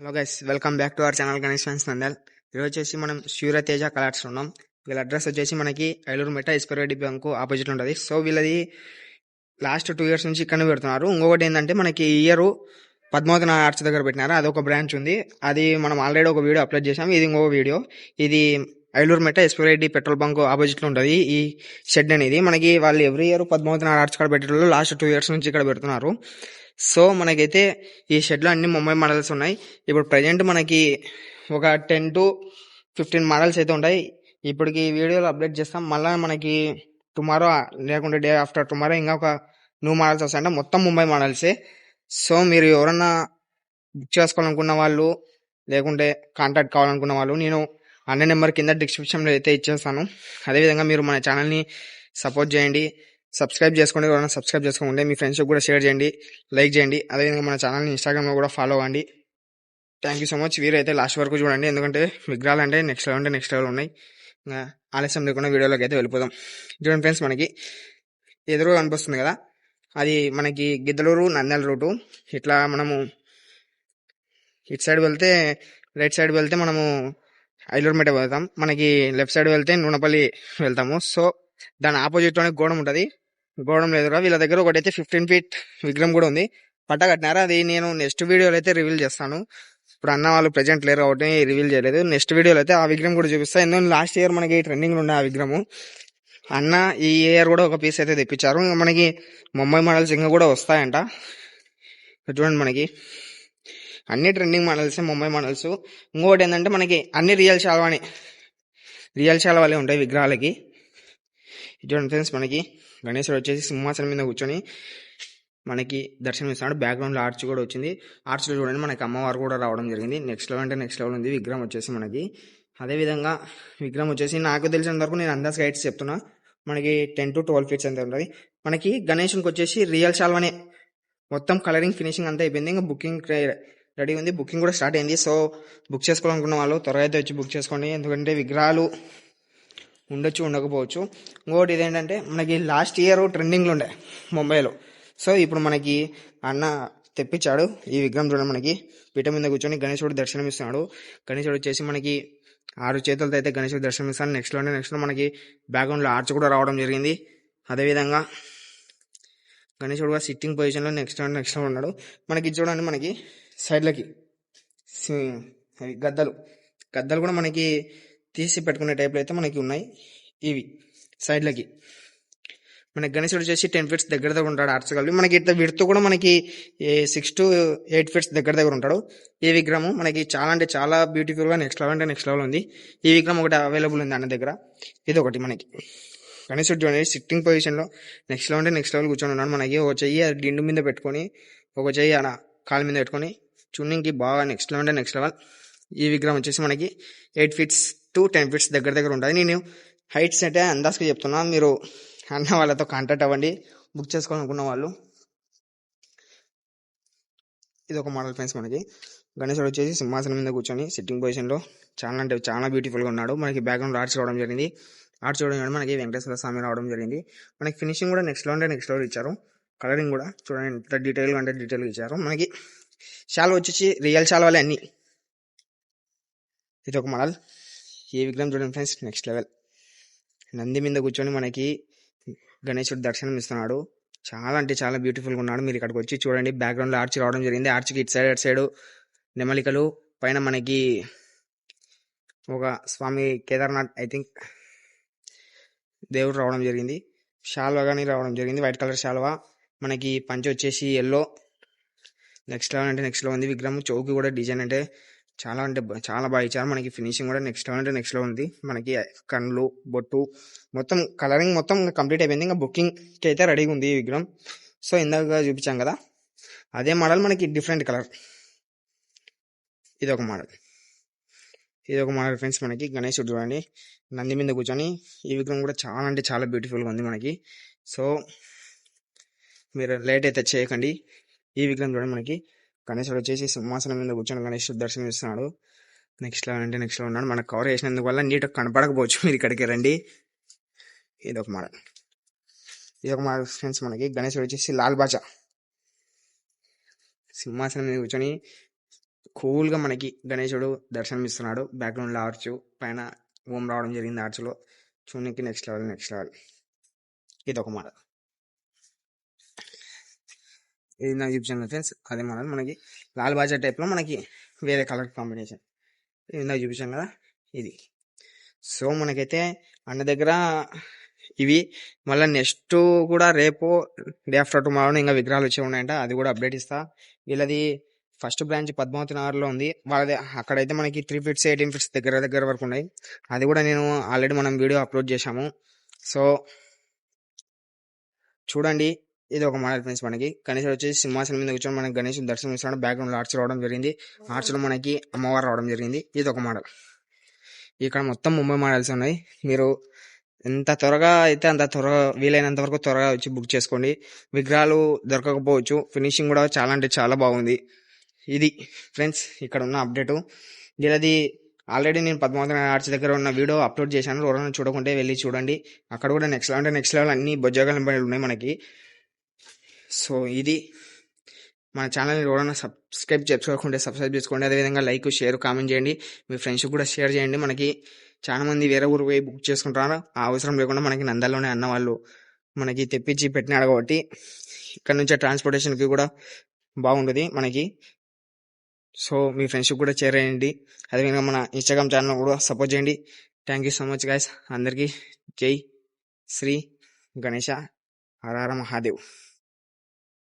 Hello guys, welcome back to our channel Ganesh fans Nandal. ఈరోజు వచ్చేసి మనం సూర్యతేజ కలర్స్ ఉన్నాం. వీళ్ళ అడ్రస్ వచ్చేసి మనకి ఐలూరు మెట ఎస్పైరెడ్డి బ్యాంకు ఆపోజిట్ ఉంటుంది. సో వీళ్ళది లాస్ట్ 2 years నుంచి ఇక్కడనే పెడుతున్నారు. ఇంకొకటి ఏంటంటే మనకి ఈ ఇయర్ పద్మావతి ఆర్చ్ దగ్గర పెట్టినారు. అదొక బ్రాంచ్ ఉంది. అది మనం ఆల్రెడీ ఒక వీడియో అప్లోడ్ చేసాం. ఇది ఇంకొక వీడియో. ఇది ఐలూరు మెట ఎస్పైరెడ్డి పెట్రోల్ బంక్ ఆపోజిట్ లో ఉంటుంది ఈ షెడ్ అనేది. మనకి వాళ్ళు ఎవ్రీ ఇయర్ పద్మావతి ఆర్చ్ కాడ పెట్టేటోళ్ళు లాస్ట్ 2 years నుంచి ఇక్కడ పెడుతున్నారు. సో మనకైతే ఈ షెడ్లో అన్ని ముంబై మోడల్స్ ఉన్నాయి. ఇప్పుడు ప్రజెంట్ మనకి ఒక 10 to 15 మోడల్స్ అయితే ఉంటాయి. ఇప్పటికి ఈ వీడియోలో అప్డేట్ చేస్తాం. మళ్ళీ మనకి టుమారో లేకుంటే డే ఆఫ్టర్ టుమారో ఇంకా ఒక న్యూ మోడల్స్ వస్తాయంటే మొత్తం ముంబై మోడల్సే. సో మీరు ఎవరన్నా బుక్ చేసుకోవాలనుకున్న వాళ్ళు లేకుంటే కాంటాక్ట్ కావాలనుకున్న వాళ్ళు నేను అన్న నెంబర్ కింద డిస్క్రిప్షన్లో అయితే ఇచ్చేస్తాను. అదేవిధంగా మీరు మన ఛానల్ని సపోర్ట్ చేయండి, సబ్స్క్రైబ్ చేసుకోండి. ఎవరైనా సబ్స్క్రైబ్ చేసుకోండి, మీ ఫ్రెండ్స్కి కూడా షేర్ చేయండి, లైక్ చేయండి. అదేవిధంగా మన ఛానల్ని ఇన్స్టాగ్రామ్లో కూడా ఫాలో అవ్వండి. Thank you so much. వీరైతే లాస్ట్ వరకు చూడండి, ఎందుకంటే విగ్రహాలు అంటే నెక్స్ట్ లెవెల్ ఉన్నాయి. ఇంకా ఆలస్యం లేకుండా వీడియోలోకి అయితే వెళ్ళిపోదాం. చూడండి ఫ్రెండ్స్, మనకి ఎదురుగా కనిపిస్తుంది కదా, అది మనకి గిద్దలూరు నంద్యాల రూటు. ఇట్లా మనము ఇటు సైడ్ వెళ్తే రైట్ సైడ్ వెళ్తే మనము ఐలూరు మెట వెళ్తాం. మనకి లెఫ్ట్ సైడ్ వెళ్తే నూనపల్లి వెళ్తాము. సో దాని ఆపోజిట్లోనే గోడం ఉంటుంది. గోడం ఎదురుగా వీళ్ళ దగ్గర ఒకటైతే 15 feet విగ్రహం కూడా ఉంది. పట్ట కట్టినారు. అది నేను నెక్స్ట్ వీడియోలో అయితే రివీల్ చేస్తాను. ఇప్పుడు అన్న వాళ్ళు ప్రెజెంట్ లేరు కాబట్టి రివీల్ చేయలేదు. నెక్స్ట్ వీడియోలో అయితే ఆ విగ్రహం కూడా చూపిస్తాను. ఎందుకంటే లాస్ట్ ఇయర్ మనకి ట్రెండింగ్ ఉండే ఆ విగ్రహం. అన్న ఈ ఇయర్ కూడా ఒక పీస్ అయితే తెప్పించారు. ఇంకా మనకి ముంబై మోడల్స్ ఇంకా కూడా వస్తాయంట. చూడండి, మనకి అన్ని ట్రెండింగ్ మోడల్స్, ముంబై మోడల్స్. ఇంకోటి ఏంటంటే మనకి అన్ని రియల్ శాల్వాలే ఉంటాయి విగ్రహాలకి. చూడండి ఫ్రెండ్స్, మనకి గణేశుడు వచ్చేసి సింహాసనం మీద కూర్చొని మనకి దర్శనం ఇస్తున్నాడు. బ్యాక్గ్రౌండ్లో ఆర్చ్ కూడా వచ్చింది. ఆర్చ్లో చూడండి మనకి అమ్మవారు కూడా రావడం జరిగింది. నెక్స్ట్ లెవెల్ ఉంది విగ్రహం వచ్చేసి మనకి. అదేవిధంగా విగ్రహం వచ్చేసి నాకు తెలిసినంత వరకు నేను అందాజ్ గైడ్స్ చెప్తున్నా, మనకి 10 to 12 feet అంతే ఉంటుంది. మనకి గణేశునికి వచ్చేసి రియల్ శాల్వానే మొత్తం కలరింగ్ ఫినిషింగ్ అంతా అయిపోయింది. ఇంకా బుకింగ్ రెడీ ఉంది. బుకింగ్ కూడా స్టార్ట్ అయింది. సో బుక్ చేసుకోవాలనుకున్న వాళ్ళు త్వరగా అయితే వచ్చి బుక్ చేసుకోండి, ఎందుకంటే విగ్రహాలు ఉండొచ్చు, ఉండకపోవచ్చు. ఇంకోటి ఇదేంటంటే మనకి లాస్ట్ ఇయర్ ట్రెండింగ్లో ఉండే ముంబైలో. సో ఇప్పుడు మనకి అన్న తెప్పించాడు ఈ విగ్రహం. చూడండి, మనకి పీఠం మీద కూర్చొని గణేశుడు దర్శనం ఇస్తున్నాడు. గణేశుడు వచ్చేసి మనకి 6 చేతులతో అయితే గణేశుడు దర్శనం ఇస్తాడు. నెక్స్ట్లో మనకి బ్యాక్గ్రౌండ్లో ఆర్చ్ కూడా రావడం జరిగింది. అదేవిధంగా గణేశుడు కూడా సిట్టింగ్ పొజిషన్లో నెక్స్ట్ లో ఉన్నాడు. మనకి చూడండి, మనకి సైడ్లకి గద్దలు కూడా మనకి తీసి పెట్టుకునే టైప్లో అయితే మనకి ఉన్నాయి. ఇవి సైడ్లకి మనకి గణేశుడు వచ్చేసి 10 feet దగ్గర ఉంటాడు. ఆర్ట్స్ కలిపి మనకి ఇట్లా విడుతూ కూడా మనకి 6 to 8 feet దగ్గర ఉంటాడు. ఈ విగ్రహం మనకి చాలా అంటే చాలా బ్యూటిఫుల్గా నెక్స్ట్ లెవెల్ ఉంది. ఈ విగ్రహం ఒకటి అవైలబుల్ ఉంది అన్న దగ్గర. ఇది ఒకటి మనకి గణేశుడు చూడండి సిట్టింగ్ పొజిషన్లో నెక్స్ట్ లెవెల్ కూర్చొని ఉన్నాడు. మనకి ఒక చెయ్యి దిండు మీద పెట్టుకొని, ఒక చెయ్యి అలా కాలు మీద పెట్టుకొని చున్నింగ్కి బాగా నెక్స్ట్ లెవెల్. ఈ విగ్రహం వచ్చేసి మనకి 8 feet to 10 feet దగ్గర ఉంటుంది. నేను హైట్స్ అంటే అందాజుగా చెప్తున్నా, మీరు అన్న వాళ్ళతో కాంటాక్ట్ అవ్వండి బుక్ చేసుకోవాలనుకున్న వాళ్ళు. ఇది ఒక మోడల్ ఫ్రెండ్స్. మనకి గణేశుడు వచ్చేసి సింహాసనం మీద కూర్చొని సిట్టింగ్ పొజిషన్లో చాలా అంటే చాలా బ్యూటిఫుల్గా ఉన్నాడు. మనకి బ్యాక్గ్రౌండ్ ఆర్చ్ రావడం జరిగింది. ఆర్చ్ చూడండి, మనకి వెంకటేశ్వర స్వామి రావడం జరిగింది. మనకి ఫినిషింగ్ కూడా నెక్స్ట్ లెవెల్ ఇచ్చారు. కలరింగ్ కూడా చూడండి ఎంత డీటెయిల్గా ఇచ్చారు. మనకి శాల్వా వచ్చేసి రియల్ శాల్వాలే అన్ని. ఇది ఒక మోడల్. ఈ విగ్రహం చూడండి ఫ్రెండ్స్, నెక్స్ట్ లెవెల్. నంది మీద కూర్చొని మనకి గణేశుడు దర్శనం ఇస్తున్నాడు. చాలా అంటే చాలా బ్యూటిఫుల్గా ఉన్నాడు. మీరు ఇక్కడికి వచ్చి చూడండి, బ్యాక్గ్రౌండ్లో ఆర్చ్ రావడం జరిగింది. ఆర్చ్కి ఇటు సైడ్ నెమలికలు, పైన మనకి ఒక స్వామి కేదార్నాథ్ ఐ థింక్ దేవుడు రావడం జరిగింది. శాల్వా కానీ రావడం జరిగింది, వైట్ కలర్ శాల్వా. మనకి పంచ వచ్చేసి ఎల్లో. నెక్స్ట్ లెవెల్ ఉంది విగ్రహం. చౌకి కూడా డిజైన్ అంటే చాలా బాగా ఇచ్చారు. మనకి ఫినిషింగ్ కూడా నెక్స్ట్ లెవెల్ ఉంది. మనకి కళ్ళు, బొట్టు మొత్తం కలరింగ్ మొత్తం కంప్లీట్ అయిపోయింది. ఇంకా బుకింగ్కి అయితే రెడీగా ఉంది ఈ విగ్రహం. సో ఇందాక చూపించాం కదా, అదే మోడల్ మనకి డిఫరెంట్ కలర్. ఇది ఒక మోడల్ ఫ్రెండ్స్. మనకి గణేశుడు చూడండి నంది మీద కూర్చొని. ఈ విగ్రహం కూడా చాలా అంటే చాలా బ్యూటిఫుల్గా ఉంది మనకి. సో మీరు లేట్ అయితే చేయకండి. ఈ విగ్రహం చూడండి, మనకి గణేశుడు వచ్చేసి సింహాసనం మీద కూర్చొని గణేశుడు దర్శనం ఇస్తున్నాడు. నెక్స్ట్ లెవెల్ ఉన్నాడు. మనకు కవర్ చేసినందుకు వల్ల నీట్గా కనపడకపోవచ్చు, మీరు ఇక్కడికి రండి. ఇది ఒక మోడల్ ఫ్రెండ్స్. మనకి గణేశుడు వచ్చేసి లాల్ బాచా సింహాసనం మీద కూర్చొని కూల్గా మనకి గణేశుడు దర్శనం ఇస్తున్నాడు. బ్యాక్గ్రౌండ్లో ఆర్చ్ పైన ఓం రావడం జరిగింది. ఆర్చ్లో చూడడానికి నెక్స్ట్ లెవెల్. ఇది ఒక మోడల్. ఇది నాకు చూపించాను ఫ్రెండ్స్, అదే మోడల్. మనకి లాల్ బాజా టైప్లో మనకి వేరే కలర్ కాంబినేషన్. ఇది నాకు చూపించాను కదా, ఇది. సో మనకైతే అన్న దగ్గర ఇవి మళ్ళీ నెక్స్ట్ కూడా రేపు డే ఆఫ్టర్ టుమారో ఇంకా విగ్రహాలు వచ్చే ఉన్నాయంట. అది కూడా అప్డేట్ ఇస్తా. వీళ్ళది ఫస్ట్ బ్రాంచ్ పద్మావతి నగర్లో ఉంది. వాళ్ళది అక్కడైతే మనకి 3 feet 18 feet దగ్గర వరకు ఉన్నాయి. అది కూడా నేను ఆల్రెడీ మనం వీడియో అప్లోడ్ చేశాము. సో చూడండి, ఇది ఒక మోడల్ ఫ్రెండ్స్. మనకి గణేశుడు వచ్చేసి సింహాసనం మీద కూర్చొని మనకి గణేశుడు దర్శనం ఇస్తున్నాడు. బ్యాక్గ్రౌండ్ ఆర్చ్ రావడం జరిగింది. ఆర్చ్లో మనకి అమ్మవారు రావడం జరిగింది. ఇది ఒక మోడల్. ఇక్కడ మొత్తం ముంబై మోడల్స్ ఉన్నాయి. మీరు ఎంత త్వరగా అయితే అంత త్వరగా వీలైనంత వరకు త్వరగా వచ్చి బుక్ చేసుకోండి. విగ్రహాలు దొరకకపోవచ్చు, ఫినిషింగ్ కూడా చాలా అంటే చాలా బాగుంది. ఇది ఫ్రెండ్స్ ఇక్కడ ఉన్న అప్డేటు. వీళ్ళది ఆల్రెడీ నేను పద్మావతి ఆర్చ్ దగ్గర ఉన్న వీడియో అప్లోడ్ చేశాను. ఎవరైనా చూడకుంటే వెళ్ళి చూడండి. అక్కడ కూడా నెక్స్ట్ లెవెల్ అన్ని బొజ్జగల ఉన్నాయి మనకి. సో ఇది మన ఛానల్ని ఎవరైనా సబ్స్క్రైబ్ చేసుకోకుండా సబ్స్క్రైబ్ చేసుకోండి. అదేవిధంగా లైక్, షేర్, కామెంట్ చేయండి. మీ ఫ్రెండ్స్కి కూడా షేర్ చేయండి. మనకి చాలా మంది వేరే ఊరు పోయి బుక్ చేసుకుంటున్నారు. ఆ అవసరం లేకుండా మనకి నంద్యాలలోనే అన్న వాళ్ళు మనకి తెప్పించి పెట్టినాడు కాబట్టి ఇక్కడ నుంచే ట్రాన్స్పోర్టేషన్కి కూడా బాగుంటుంది మనకి. సో మీ ఫ్రెండ్స్కి కూడా షేర్ చేయండి. అదేవిధంగా మన ఇన్స్టాగ్రామ్ ఛానల్ కూడా సపోర్ట్ చేయండి. Thank you so much guys. అందరికీ జై శ్రీ గణేశ, హర హర మహాదేవ్.